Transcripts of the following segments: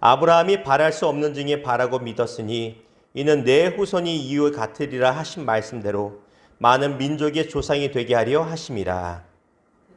아브라함이 바랄 수 없는 중에 바라고 믿었으니 이는 내 후손이 이후 같으리라 하신 말씀대로 많은 민족의 조상이 되게 하려 하심이라.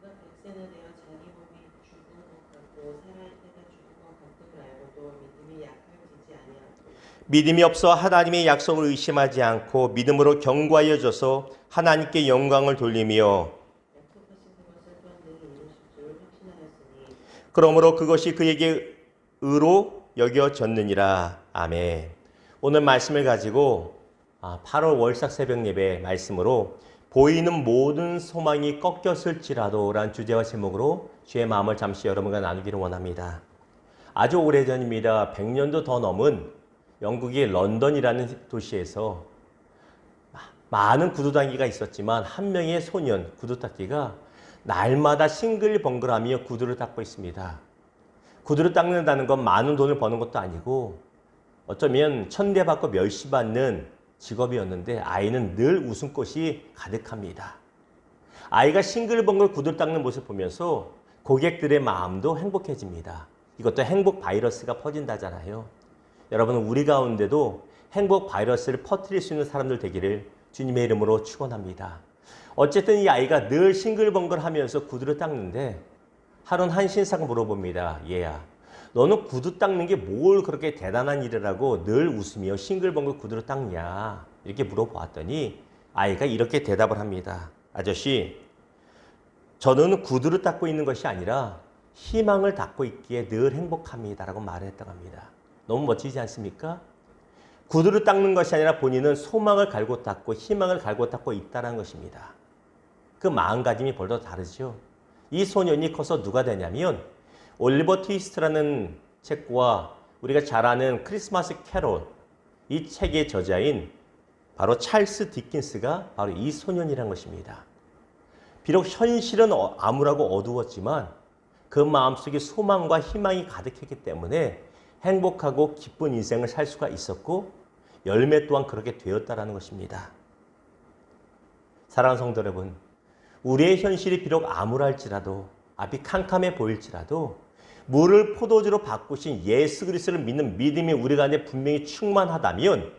그가 100세나 되어 자기 몸이 죽은 것 같고 살아있다가 죽은 것 같음을 알고도 믿음이 약할지지 아니하고 믿음이 없어 하나님의 약속을 의심하지 않고 믿음으로 견고하여져서 하나님께 영광을 돌리며 약속하신 그것을 또한 능히 이루실 줄 확신하였으니 그러므로 그것이 그에게 의로 여겨졌느니라. 아멘. 오늘 말씀을 가지고 8월 월삭 새벽 예배 말씀으로 보이는 모든 소망이 꺾였을지라도 라는 주제와 제목으로 주의 마음을 잠시 여러분과 나누기를 원합니다. 아주 오래전입니다. 100년도 더 넘은 영국의 런던이라는 도시에서 많은 구두닦이가 있었지만 한 명의 소년 구두닦이가 날마다 싱글벙글하며 구두를 닦고 있습니다. 구두를 닦는다는 건 많은 돈을 버는 것도 아니고 어쩌면 천대받고 멸시받는 직업이었는데 아이는 늘 웃음꽃이 가득합니다. 아이가 싱글벙글 구두를 닦는 모습을 보면서 고객들의 마음도 행복해집니다. 이것도 행복 바이러스가 퍼진다잖아요. 여러분, 우리 가운데도 행복 바이러스를 퍼뜨릴 수 있는 사람들 되기를 주님의 이름으로 축원합니다. 어쨌든 이 아이가 늘 싱글벙글 하면서 구두를 닦는데 하루는 한 신사가 물어봅니다. 얘야, 너는 구두 닦는 게 뭘 그렇게 대단한 일이라고 늘 웃으며 싱글벙글 구두를 닦냐? 이렇게 물어보았더니 아이가 이렇게 대답을 합니다. 아저씨, 저는 구두를 닦고 있는 것이 아니라 희망을 닦고 있기에 늘 행복합니다. 라고 말을 했다고 합니다. 너무 멋지지 않습니까? 구두를 닦는 것이 아니라 본인은 소망을 갈고 닦고 희망을 갈고 닦고 있다는 것입니다. 그 마음가짐이 벌써 다르죠. 이 소년이 커서 누가 되냐면 올리버 트위스트라는 책과 우리가 잘 아는 크리스마스 캐롤, 이 책의 저자인 바로 찰스 디킨스가 바로 이 소년이란 것입니다. 비록 현실은 암울하고 어두웠지만 그 마음속에 소망과 희망이 가득했기 때문에 행복하고 기쁜 인생을 살 수가 있었고 열매 또한 그렇게 되었다는 것입니다. 사랑하는 성도 여러분, 우리의 현실이 비록 암울할지라도 앞이 캄캄해 보일지라도 물을 포도주로 바꾸신 예수 그리스도를 믿는 믿음이 우리 안에 분명히 충만하다면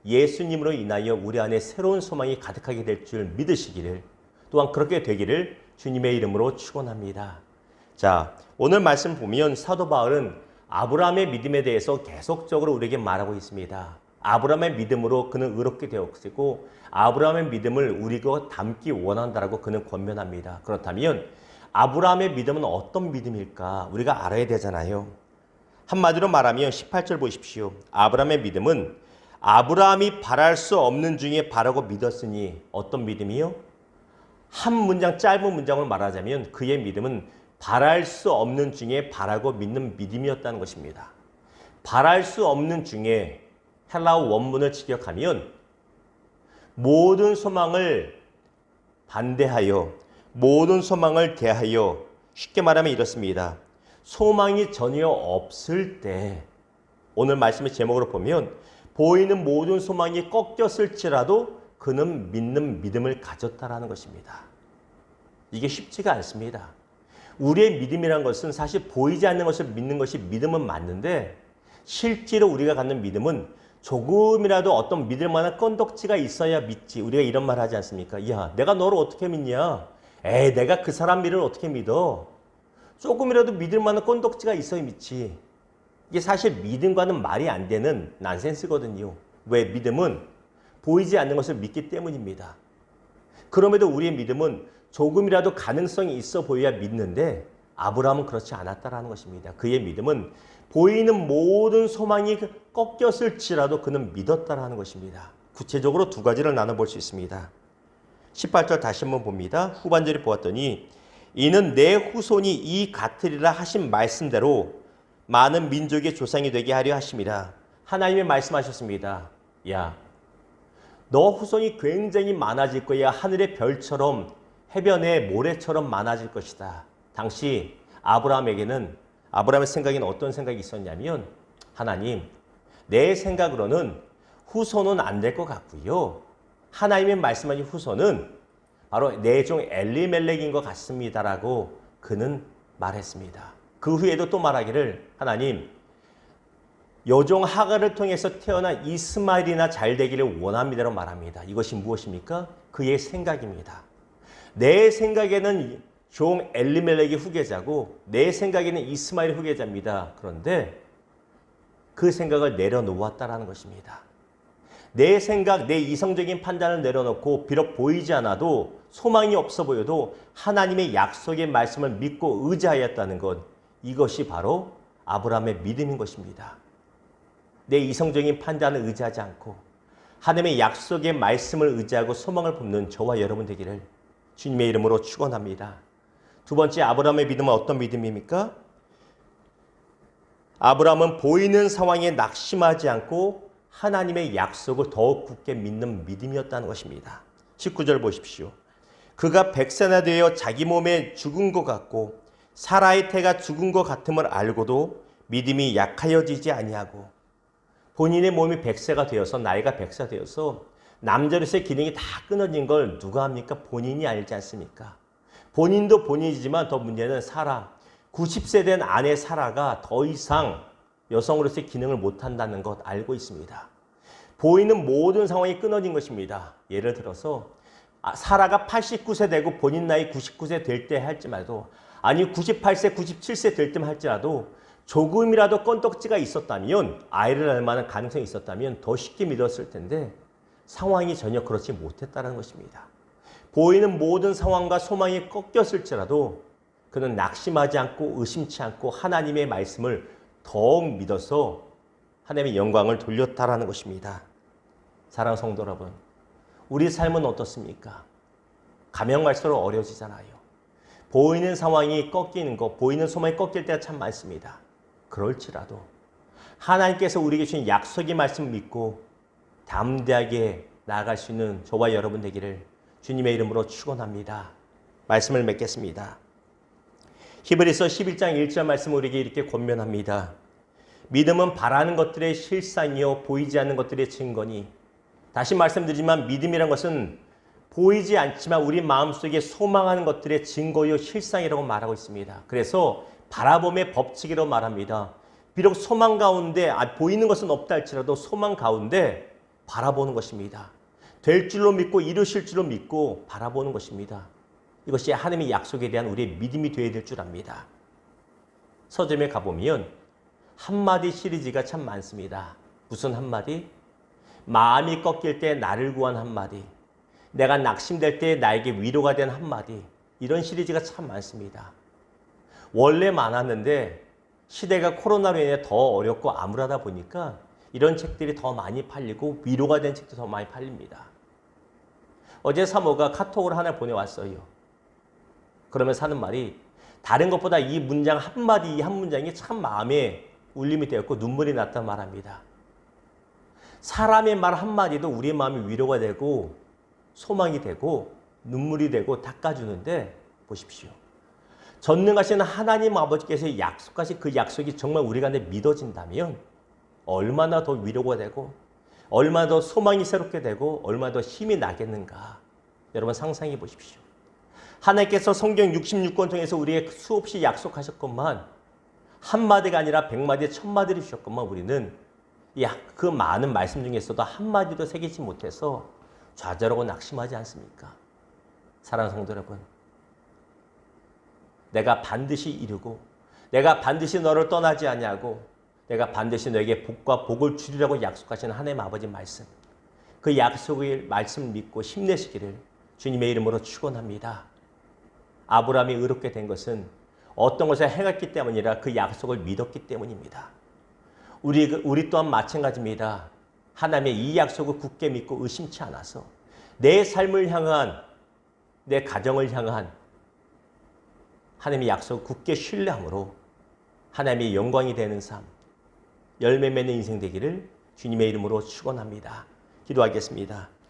예수님으로 인하여 우리 안에 새로운 소망이 가득하게 될 줄 믿으시기를, 또한 그렇게 되기를 주님의 이름으로 축원합니다. 자, 오늘 말씀 보면 사도 바울은 아브라함의 믿음에 대해서 계속적으로 우리에게 말하고 있습니다. 아브라함의 믿음으로 그는 의롭게 되었고 아브라함의 믿음을 우리가 담기 원한다라고 그는 권면합니다. 그렇다면 아브라함의 믿음은 어떤 믿음일까? 우리가 알아야 되잖아요. 한마디로 말하면 18절 보십시오. 아브라함의 믿음은 아브라함이 바랄 수 없는 중에 바라고 믿었으니 어떤 믿음이요? 한 문장, 짧은 문장을 말하자면 그의 믿음은 바랄 수 없는 중에 바라고 믿는 믿음이었다는 것입니다. 바랄 수 없는 중에 헬라어 원문을 직역하면 모든 소망을 반대하여 모든 소망을 대하여, 쉽게 말하면 이렇습니다. 소망이 전혀 없을 때, 오늘 말씀의 제목으로 보면 보이는 모든 소망이 꺾였을지라도 그는 믿는 믿음을 가졌다라는 것입니다. 이게 쉽지가 않습니다. 우리의 믿음이란 것은 사실 보이지 않는 것을 믿는 것이 믿음은 맞는데 실제로 우리가 갖는 믿음은 조금이라도 어떤 믿을 만한 건덕지가 있어야 믿지. 우리가 이런 말 하지 않습니까? 야, 내가 너를 어떻게 믿냐? 에이, 내가 그 사람 믿을 어떻게 믿어? 조금이라도 믿을 만한 건덕지가 있어야 믿지. 이게 사실 믿음과는 말이 안 되는 난센스거든요. 왜? 믿음은 보이지 않는 것을 믿기 때문입니다. 그럼에도 우리의 믿음은 조금이라도 가능성이 있어 보여야 믿는데 아브라함은 그렇지 않았다라는 것입니다. 그의 믿음은 보이는 모든 소망이 꺾였을지라도 그는 믿었다라는 것입니다. 구체적으로 두 가지를 나눠볼 수 있습니다. 18절 다시 한번 봅니다. 후반절에 보았더니 이는 내 후손이 이 같으리라 하신 말씀대로 많은 민족의 조상이 되게 하려 하심이라. 하나님이 말씀하셨습니다. 야, 너 후손이 굉장히 많아질 거야. 하늘의 별처럼 해변의 모래처럼 많아질 것이다. 당시 아브라함의 생각에는 어떤 생각이 있었냐면 하나님, 내 생각으로는 후손은 안 될 것 같고요. 하나님의 말씀하신 후손은 바로 내 종 엘리멜렉인 것 같습니다라고 그는 말했습니다. 그 후에도 또 말하기를 하나님, 여종 하갈을 통해서 태어난 이스마엘이나 잘 되기를 원합니다라고 말합니다. 이것이 무엇입니까? 그의 생각입니다. 내 생각에는 종 엘리멜렉의 후계자고 내 생각에는 이스마엘의 후계자입니다. 그런데 그 생각을 내려놓았다라는 것입니다. 내 생각, 내 이성적인 판단을 내려놓고 비록 보이지 않아도 소망이 없어 보여도 하나님의 약속의 말씀을 믿고 의지하였다는 것, 이것이 바로 아브라함의 믿음인 것입니다. 내 이성적인 판단을 의지하지 않고 하나님의 약속의 말씀을 의지하고 소망을 품는 저와 여러분 되기를 주님의 이름으로 축원합니다. 두 번째, 아브라함의 믿음은 어떤 믿음입니까? 아브라함은 보이는 상황에 낙심하지 않고 하나님의 약속을 더욱 굳게 믿는 믿음이었다는 것입니다. 19절 보십시오. 그가 백세나 되어 자기 몸에 죽은 것 같고 사라의 태가 죽은 것 같음을 알고도 믿음이 약하여지지 아니하고, 본인의 몸이 100세가 되어서 나이가 100세 되어서 남자로서의 기능이 다 끊어진 걸 누가 합니까? 본인이 알지 않습니까? 본인도 본인이지만 더 문제는 사라, 90세 된 아내 사라가 더 이상 여성으로서의 기능을 못한다는 것 알고 있습니다. 보이는 모든 상황이 끊어진 것입니다. 예를 들어서 사라가 89세 되고 본인 나이 99세 될 때 할지라도, 아니 98세, 97세 될 때만 할지라도 조금이라도 건덕지가 있었다면, 아이를 낳을 만한 가능성이 있었다면 더 쉽게 믿었을 텐데 상황이 전혀 그렇지 못했다는 것입니다. 보이는 모든 상황과 소망이 꺾였을지라도 그는 낙심하지 않고 의심치 않고 하나님의 말씀을 더욱 믿어서 하나님의 영광을 돌렸다라는 것입니다. 사랑하는 성도 여러분, 우리 삶은 어떻습니까? 가면 갈수록 어려워지잖아요. 보이는 상황이 꺾이는 것, 보이는 소망이 꺾일 때가 참 많습니다. 그럴지라도 하나님께서 우리에게 주신 약속의 말씀을 믿고 담대하게 나아갈 수 있는 저와 여러분 되기를 주님의 이름으로 축원합니다. 말씀을 맺겠습니다. 히브리서 11장 1절 말씀 우리에게 이렇게 권면합니다. 믿음은 바라는 것들의 실상이요 보이지 않는 것들의 증거니. 다시 말씀드리지만 믿음이란 것은 보이지 않지만 우리 마음속에 소망하는 것들의 증거요 실상이라고 말하고 있습니다. 그래서 바라봄의 법칙이라고 말합니다. 비록 소망 가운데 보이는 것은 없다 할지라도 소망 가운데 바라보는 것입니다. 될 줄로 믿고 이루실 줄로 믿고 바라보는 것입니다. 이것이 하나님의 약속에 대한 우리의 믿음이 되어야 될 줄 압니다. 서점에 가보면 한마디 시리즈가 참 많습니다. 무슨 한마디? 마음이 꺾일 때 나를 구한 한마디, 내가 낙심될 때 나에게 위로가 된 한마디, 이런 시리즈가 참 많습니다. 원래 많았는데 시대가 코로나로 인해 더 어렵고 암울하다 보니까 이런 책들이 더 많이 팔리고 위로가 된 책도 더 많이 팔립니다. 어제 사모가 카톡을 하나 보내왔어요. 그러면서 하는 말이, 다른 것보다 이 문장 한마디, 이 한 문장이 참 마음에 울림이 되었고 눈물이 났단 말합니다. 사람의 말 한마디도 우리의 마음이 위로가 되고 소망이 되고 눈물이 되고 닦아주는데, 보십시오. 전능하신 하나님 아버지께서 약속하신 그 약속이 정말 우리가 믿어진다면 얼마나 더 위로가 되고 얼마나 더 소망이 새롭게 되고 얼마나 더 힘이 나겠는가. 여러분 상상해 보십시오. 하나님께서 성경 66권 통해서 우리에게 수없이 약속하셨건만 한마디가 아니라 100마디, 1000마디를 주셨건만 우리는 그 많은 말씀 중에서도 한마디도 새기지 못해서 좌절하고 낙심하지 않습니까? 사랑하는 성도 여러분, 내가 반드시 이루고 내가 반드시 너를 떠나지 아니하고 내가 반드시 너에게 복과 복을 주리라고 약속하시는 하나님 아버지 말씀, 그 약속의 말씀을 믿고 힘내시기를 주님의 이름으로 축원합니다. 아브라함이 의롭게 된 것은 어떤 것을 행했기 때문이 아니라 그 약속을 믿었기 때문입니다. 우리 또한 마찬가지입니다. 하나님의 이 약속을 굳게 믿고 의심치 않아서 내 삶을 향한, 내 가정을 향한 하나님의 약속을 굳게 신뢰함으로 하나님의 영광이 되는 삶, 열매 맺는 인생 되기를 주님의 이름으로 축원합니다. 기도하겠습니다.